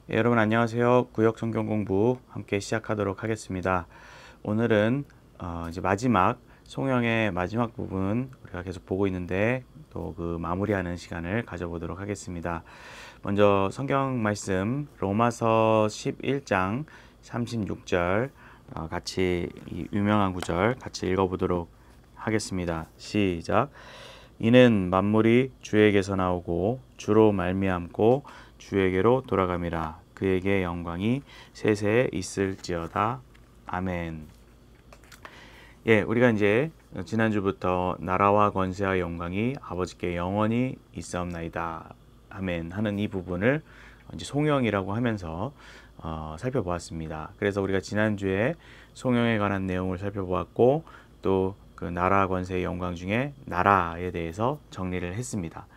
여러분 안녕하세요. 구역 성경 공부 함께 시작하도록 하겠습니다. 오늘은 이제 마지막 송영의 마지막 부분 우리가 계속 보고 있는데 또 그 마무리하는 시간을 가져보도록 하겠습니다. 먼저 성경 말씀 로마서 11장 36절 같이 이 유명한 구절 같이 읽어보도록 하겠습니다. 시작. 이는 만물이 주에게서 나오고 주로 말미암고 주에게로 돌아감이라. 그에게 영광이 세세에 있을지어다. 아멘. 예, 우리가 이제 지난주부터 나라와 권세와 영광이 아버지께 영원히 있사옵나이다. 아멘 하는 이 부분을 이제 송영이라고 하면서 살펴보았습니다. 그래서 우리가 지난주에 송영에 관한 내용을 살펴보았고 또 그 나라 권세의 영광 중에 나라에 대해서 정리를 했습니다.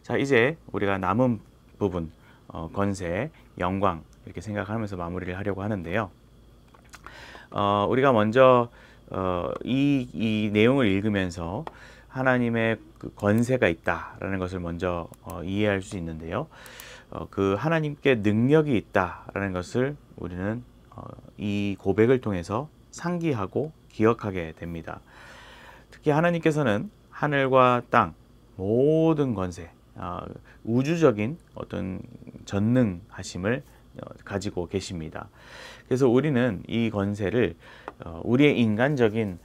자, 이제 우리가 남은 부분 권세, 영광 이렇게 생각하면서 마무리를 하려고 하는데요. 우리가 먼저 이 내용을 읽으면서 하나님의 그 권세가 있다라는 것을 먼저 이해할 수 있는데요. 그 하나님께 능력이 있다라는 것을 우리는 이 고백을 통해서 상기하고 기억하게 됩니다. 특히 하나님께서는 하늘과 땅 모든 권세, 우주적인 어떤 전능하심을 가지고 계십니다. 그래서 우리는 이 권세를 우리의 인간적인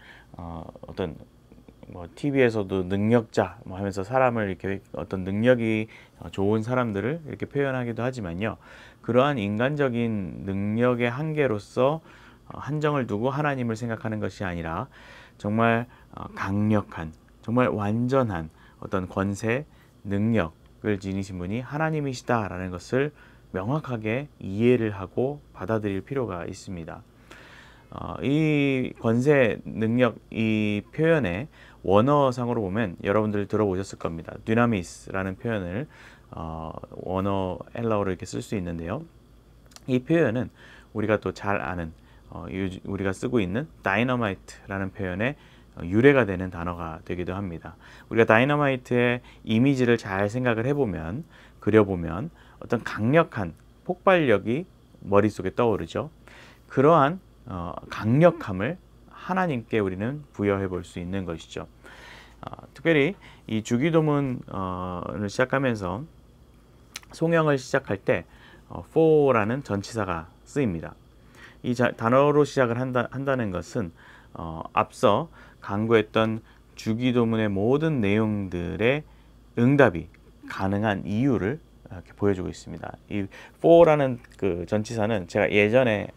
어떤 TV에서도 능력자 하면서 사람을 이렇게 어떤 능력이 좋은 사람들을 이렇게 표현하기도 하지만요. 그러한 인간적인 능력의 한계로서 한정을 두고 하나님을 생각하는 것이 아니라 정말 강력한, 정말 완전한 어떤 권세, 능력을 지니신 분이 하나님이시다라는 것을 명확하게 이해를 하고 받아들일 필요가 있습니다. 이 권세, 능력, 이 표현의 원어상으로 보면 여러분들 들어보셨을 겁니다. dynamis라는 표현을 원어 헬라어로 이렇게 쓸 수 있는데요. 이 표현은 우리가 또 잘 아는 우리가 쓰고 있는 다이너마이트라는 표현의 유래가 되는 단어가 되기도 합니다. 우리가 다이너마이트의 이미지를 잘 생각을 해보면, 그려보면 어떤 강력한 폭발력이 머릿속에 떠오르죠. 그러한 강력함을 하나님께 우리는 부여해 볼 수 있는 것이죠. 특별히 이 주기도문을 시작하면서 송영을 시작할 때 for라는 전치사가 쓰입니다. 이 단어로 시작을 한다는 것은 앞서 강구했던 주기도문의 모든 내용들의 응답이 가능한 이유를 이렇게 보여주고 있습니다. 이 for라는 그 전치사는 제가 예전에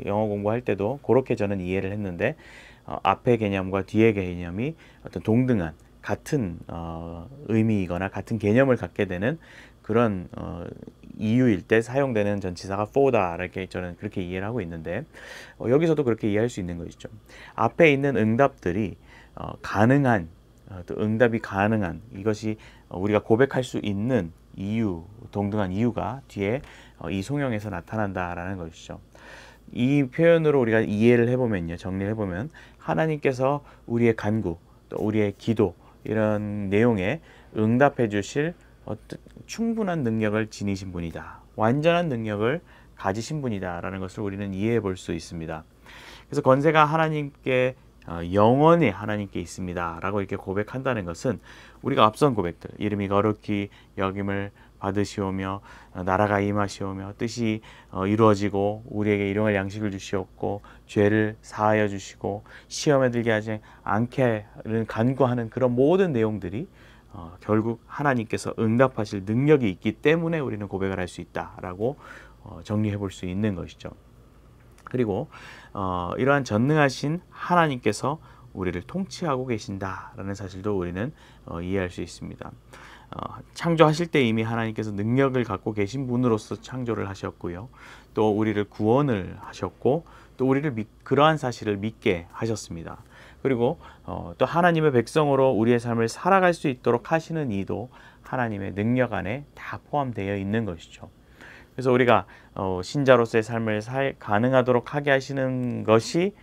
영어 공부할 때도 그렇게 저는 이해를 했는데 앞의 개념과 뒤의 개념이 어떤 동등한 같은 의미이거나 같은 개념을 갖게 되는 그런 이유일 때 사용되는 전치사가 for다 이렇게 저는 그렇게 이해를 하고 있는데 여기서도 그렇게 이해할 수 있는 것이죠. 앞에 있는 응답들이 가능한 또 응답이 가능한 이것이 우리가 고백할 수 있는 이유, 동등한 이유가 뒤에 이 송영에서 나타난다라는 것이죠. 이 표현으로 우리가 이해를 해보면요, 정리를 해보면 하나님께서 우리의 간구, 또 우리의 기도 이런 내용에 응답해 주실 충분한 능력을 지니신 분이다. 완전한 능력을 가지신 분이다 라는 것을 우리는 이해해 볼 수 있습니다. 그래서 권세가 하나님께 영원히 하나님께 있습니다 라고 이렇게 고백한다는 것은 우리가 앞선 고백들, 이름이 거룩히 여김을 받으시오며 나라가 임하시오며 뜻이 이루어지고 우리에게 일용할 양식을 주시옵고 죄를 사하여 주시고 시험에 들게 하지 않게 간구하는 그런 모든 내용들이 결국 하나님께서 응답하실 능력이 있기 때문에 우리는 고백을 할 수 있다라고 정리해 볼 수 있는 것이죠. 그리고 이러한 전능하신 하나님께서 우리를 통치하고 계신다라는 사실도 우리는 이해할 수 있습니다. 창조하실 때 이미 하나님께서 능력을 갖고 계신 분으로서 창조를 하셨고요. 또 우리를 구원을 하셨고 또 우리를 그러한 사실을 믿게 하셨습니다. 그리고 또 하나님의 백성으로 우리의 삶을 살아갈 수 있도록 하시는 이도 하나님의 능력 안에 다 포함되어 있는 것이죠. 그래서 우리가 신자로서의 삶을 가능하도록 하게 하시는 것이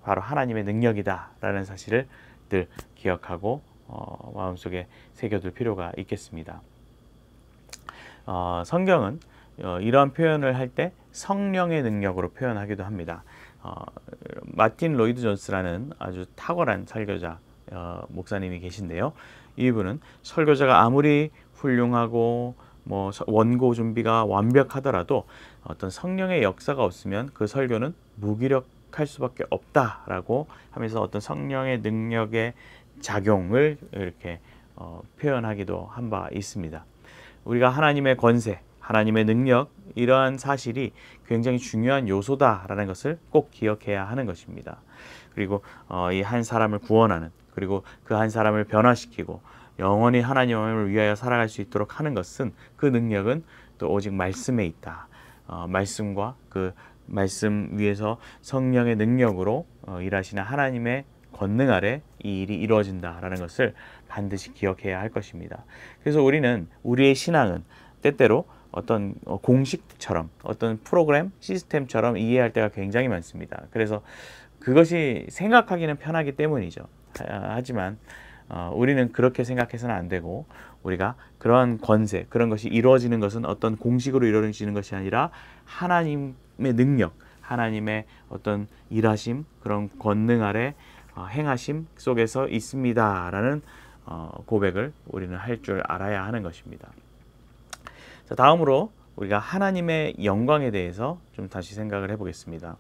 바로 하나님의 능력이다라는 사실을 늘 기억하고 마음속에 새겨둘 필요가 있겠습니다. 성경은 이러한 표현을 할 때 성령의 능력으로 표현하기도 합니다. 마틴 로이드 존스라는 아주 탁월한 설교자 목사님이 계신데요. 이분은 설교자가 아무리 훌륭하고 뭐 원고 준비가 완벽하더라도 어떤 성령의 역사가 없으면 그 설교는 무기력할 수밖에 없다라고 하면서 어떤 성령의 능력의 작용을 이렇게 표현하기도 한 바 있습니다. 우리가 하나님의 권세, 하나님의 능력, 이러한 사실이 굉장히 중요한 요소다라는 것을 꼭 기억해야 하는 것입니다. 그리고 이 한 사람을 구원하는, 그리고 그 한 사람을 변화시키고 영원히 하나님을 위하여 살아갈 수 있도록 하는 것은, 그 능력은 또 오직 말씀에 있다. 말씀과 그 말씀 위에서 성령의 능력으로 일하시는 하나님의 권능 아래 이 일이 이루어진다라는 것을 반드시 기억해야 할 것입니다. 그래서 우리는, 우리의 신앙은 때때로 어떤 공식처럼, 어떤 프로그램, 시스템처럼 이해할 때가 굉장히 많습니다. 그래서 그것이 생각하기는 편하기 때문이죠. 하지만 우리는 그렇게 생각해서는 안 되고, 우리가 그러한 권세, 그런 것이 이루어지는 것은 어떤 공식으로 이루어지는 것이 아니라 하나님의 능력, 하나님의 어떤 일하심, 그런 권능 아래 행하심 속에서 있습니다라는 고백을 우리는 할 줄 알아야 하는 것입니다. 자, 다음으로 우리가 하나님의 영광에 대해서 좀 다시 생각을 해보겠습니다.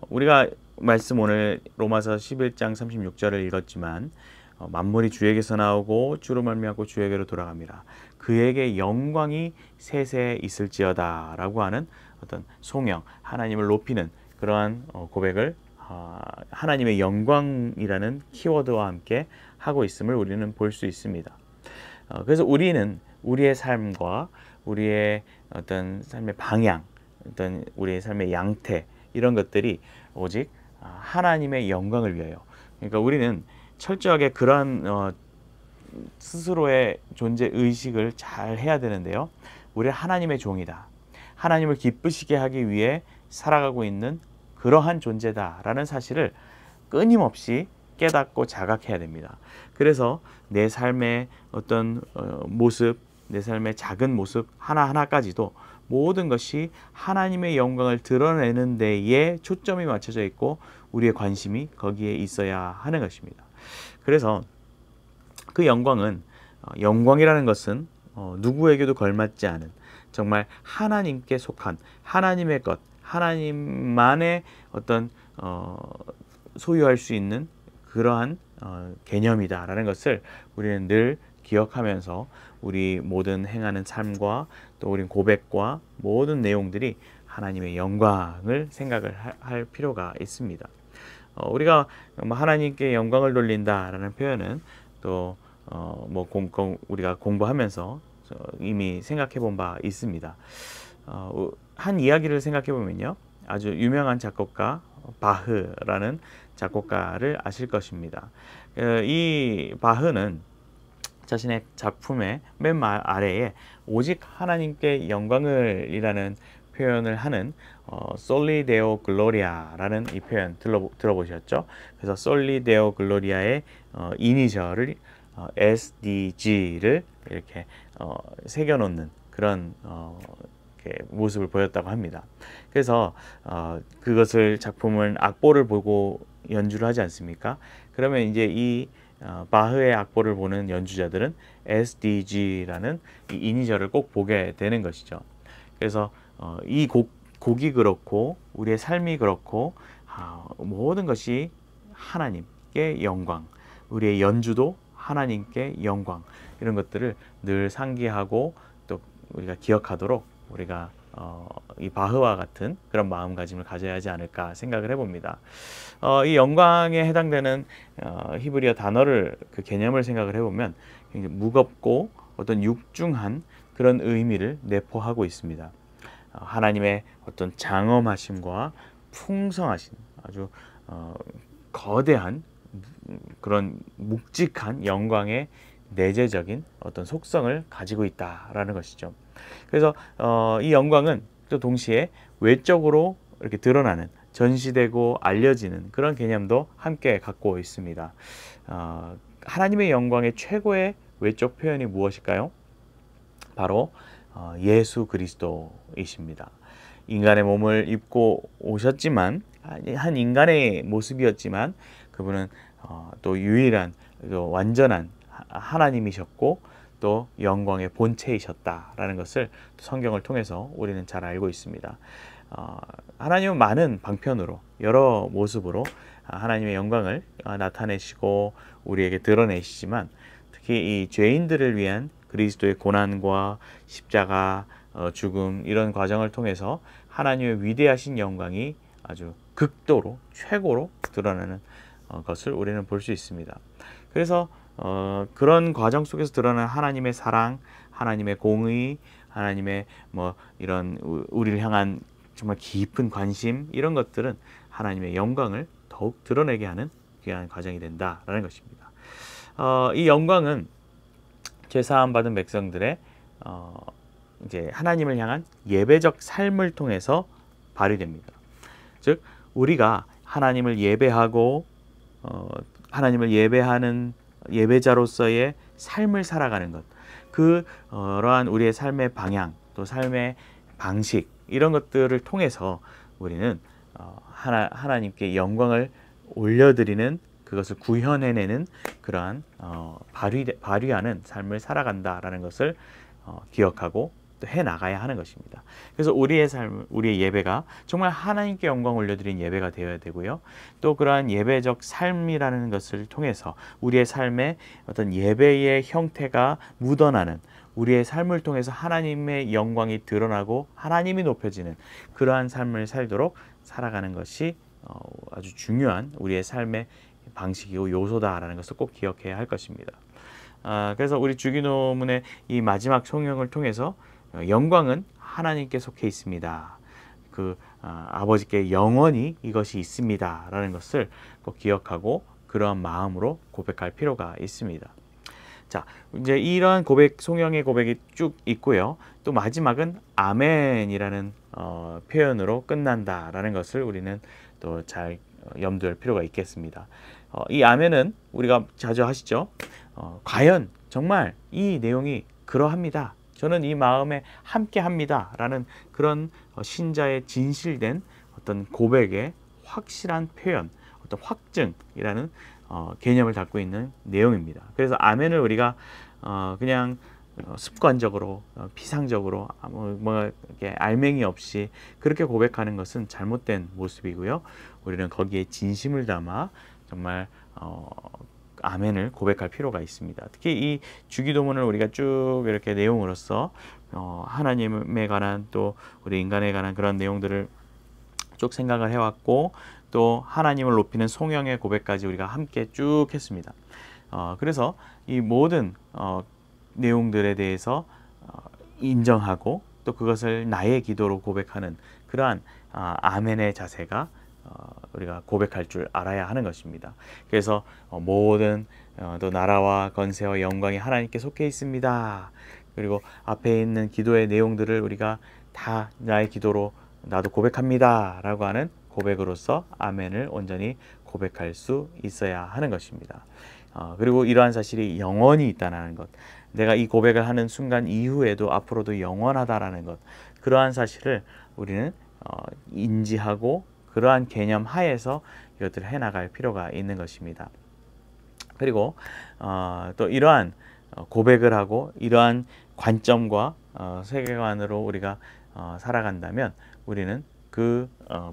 우리가 말씀 오늘 로마서 11장 36절을 읽었지만 만물이 주에게서 나오고 주로 말미암고 주에게로 돌아갑니다. 그에게 영광이 세세 있을지어다 라고 하는 어떤 송영, 하나님을 높이는 그러한 고백을 하나님의 영광이라는 키워드와 함께 하고 있음을 우리는 볼 수 있습니다. 그래서 우리는 우리의 삶과 우리의 어떤 삶의 방향, 어떤 우리의 삶의 양태, 이런 것들이 오직 하나님의 영광을 위하여, 그러니까 우리는 철저하게 그러한 스스로의 존재 의식을 잘 해야 되는데요. 우리는 하나님의 종이다, 하나님을 기쁘시게 하기 위해 살아가고 있는 그러한 존재다라는 사실을 끊임없이 깨닫고 자각해야 됩니다. 그래서 내 삶의 어떤 모습, 내 삶의 작은 모습 하나하나까지도 모든 것이 하나님의 영광을 드러내는 데에 초점이 맞춰져 있고 우리의 관심이 거기에 있어야 하는 것입니다. 그래서 그 영광은, 영광이라는 것은 누구에게도 걸맞지 않은, 정말 하나님께 속한 하나님의 것, 하나님만의 어떤 소유할 수 있는 그러한 개념이다라는 것을 우리는 늘 기억하면서 우리 모든 행하는 삶과 또 우리 고백과 모든 내용들이 하나님의 영광을 생각을 할 필요가 있습니다. 우리가 하나님께 영광을 돌린다라는 표현은 또 우리가 공부하면서 이미 생각해 본 바 있습니다. 한 이야기를 생각해 보면요, 아주 유명한 작곡가 바흐라는 작곡가를 아실 것입니다. 이 바흐는 자신의 작품의 맨 아래에 오직 하나님께 영광을 이라는 표현을 하는 솔리 데오 글로리아라는 이 표현 들어보셨죠? 그래서 솔리 데오 글로리아의 이니셜을 SDG를 이렇게 새겨놓는 그런 모습을 보였다고 합니다. 그래서 그것을, 작품을 악보를 보고 연주를 하지 않습니까? 그러면 이제 이 바흐의 악보를 보는 연주자들은 SDG라는 이 이니셜을 꼭 보게 되는 것이죠. 그래서 이 곡이 그렇고 우리의 삶이 그렇고 모든 것이 하나님께 영광, 우리의 연주도 하나님께 영광, 이런 것들을 늘 상기하고 또 우리가 기억하도록 우리가 이 바흐와 같은 그런 마음가짐을 가져야 하지 않을까 생각을 해봅니다. 이 영광에 해당되는 히브리어 단어를, 그 개념을 생각을 해보면 굉장히 무겁고 어떤 육중한 그런 의미를 내포하고 있습니다. 하나님의 어떤 장엄하심과 풍성하신 아주 거대한 그런 묵직한 영광의 내재적인 어떤 속성을 가지고 있다라는 것이죠. 그래서 이 영광은 또 동시에 외적으로 이렇게 드러나는, 전시되고 알려지는 그런 개념도 함께 갖고 있습니다. 하나님의 영광의 최고의 외적 표현이 무엇일까요? 바로 예수 그리스도이십니다. 인간의 몸을 입고 오셨지만, 한 인간의 모습이었지만 그분은 또 유일한, 또 완전한 하나님이셨고 또 영광의 본체이셨다라는 것을 성경을 통해서 우리는 잘 알고 있습니다. 하나님은 많은 방편으로, 여러 모습으로 하나님의 영광을 나타내시고 우리에게 드러내시지만, 특히 이 죄인들을 위한 그리스도의 고난과 십자가, 죽음, 이런 과정을 통해서 하나님의 위대하신 영광이 아주 극도로, 최고로 드러나는 것을 우리는 볼 수 있습니다. 그래서 그런 과정 속에서 드러난 하나님의 사랑, 하나님의 공의, 하나님의 이런 우리를 향한 정말 깊은 관심, 이런 것들은 하나님의 영광을 더욱 드러내게 하는 귀한 과정이 된다라는 것입니다. 이 영광은 죄사함 받은 백성들의 이제 하나님을 향한 예배적 삶을 통해서 발휘됩니다. 즉, 우리가 하나님을 예배하고 하나님을 예배하는 예배자로서의 삶을 살아가는 것, 그러한 우리의 삶의 방향, 또 삶의 방식, 이런 것들을 통해서 우리는 하나님께 영광을 올려드리는, 그것을 구현해내는 그러한 발휘하는 삶을 살아간다라는 것을 기억하고 또 해나가야 하는 것입니다. 그래서 우리의 삶, 우리의 예배가 정말 하나님께 영광 올려드린 예배가 되어야 되고요. 또 그러한 예배적 삶이라는 것을 통해서 우리의 삶에 어떤 예배의 형태가 묻어나는, 우리의 삶을 통해서 하나님의 영광이 드러나고 하나님이 높여지는 그러한 삶을 살도록 살아가는 것이 아주 중요한 우리의 삶의 방식이고 요소다라는 것을 꼭 기억해야 할 것입니다. 그래서 우리 주기도문의 이 마지막 성령을 통해서 영광은 하나님께 속해 있습니다. 아버지께 영원히 이것이 있습니다 라는 것을 꼭 기억하고 그러한 마음으로 고백할 필요가 있습니다. 자, 이제 이러한 고백, 성령의 고백이 쭉 있고요. 또 마지막은 아멘이라는 표현으로 끝난다라는 것을 우리는 또 잘 염두할 필요가 있겠습니다. 이 아멘은 우리가 자주 하시죠. 과연 정말 이 내용이 그러합니다. 저는 이 마음에 함께 합니다 라는 그런 신자의 진실된 어떤 고백의 확실한 표현, 어떤 확증이라는 개념을 갖고 있는 내용입니다. 그래서 아멘을 우리가 그냥 습관적으로, 피상적으로 이렇게 알맹이 없이 그렇게 고백하는 것은 잘못된 모습이고요. 우리는 거기에 진심을 담아 정말 아멘을 고백할 필요가 있습니다. 특히 이 주기도문을 우리가 쭉 이렇게 내용으로서 하나님에 관한, 또 우리 인간에 관한 그런 내용들을 쭉 생각을 해왔고, 또 하나님을 높이는 송영의 고백까지 우리가 함께 쭉 했습니다. 그래서 이 모든 내용들에 대해서 인정하고 또 그것을 나의 기도로 고백하는 그러한 아멘의 자세가 우리가 고백할 줄 알아야 하는 것입니다. 그래서 모든 또 나라와 건세와 영광이 하나님께 속해 있습니다. 그리고 앞에 있는 기도의 내용들을 우리가 다 나의 기도로 나도 고백합니다 라고 하는 고백으로서 아멘을 온전히 고백할 수 있어야 하는 것입니다. 그리고 이러한 사실이 영원히 있다는 것, 내가 이 고백을 하는 순간 이후에도 앞으로도 영원하다라는 것, 그러한 사실을 우리는 인지하고 그러한 개념 하에서 이것들을 해나갈 필요가 있는 것입니다. 그리고 또 이러한 고백을 하고 이러한 관점과 세계관으로 우리가 살아간다면 우리는 그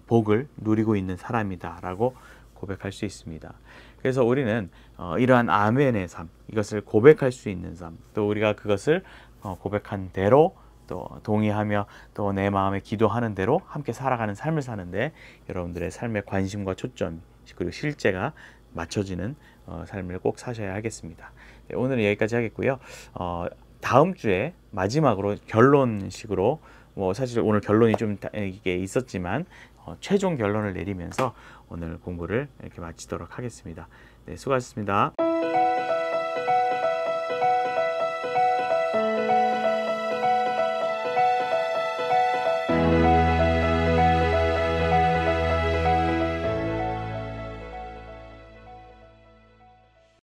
복을 누리고 있는 사람이다라고 고백할 수 있습니다. 그래서 우리는 이러한 아멘의 삶, 이것을 고백할 수 있는 삶, 또 우리가 그것을 고백한 대로 또 동의하며 또 내 마음에 기도하는 대로 함께 살아가는 삶을 사는데 여러분들의 삶의 관심과 초점 그리고 실제가 맞춰지는 삶을 꼭 사셔야 하겠습니다. 네, 오늘은 여기까지 하겠고요. 다음 주에 마지막으로 결론식으로 사실 오늘 결론이 좀 이게 있었지만 최종 결론을 내리면서 오늘 공부를 이렇게 마치도록 하겠습니다. 네, 수고하셨습니다.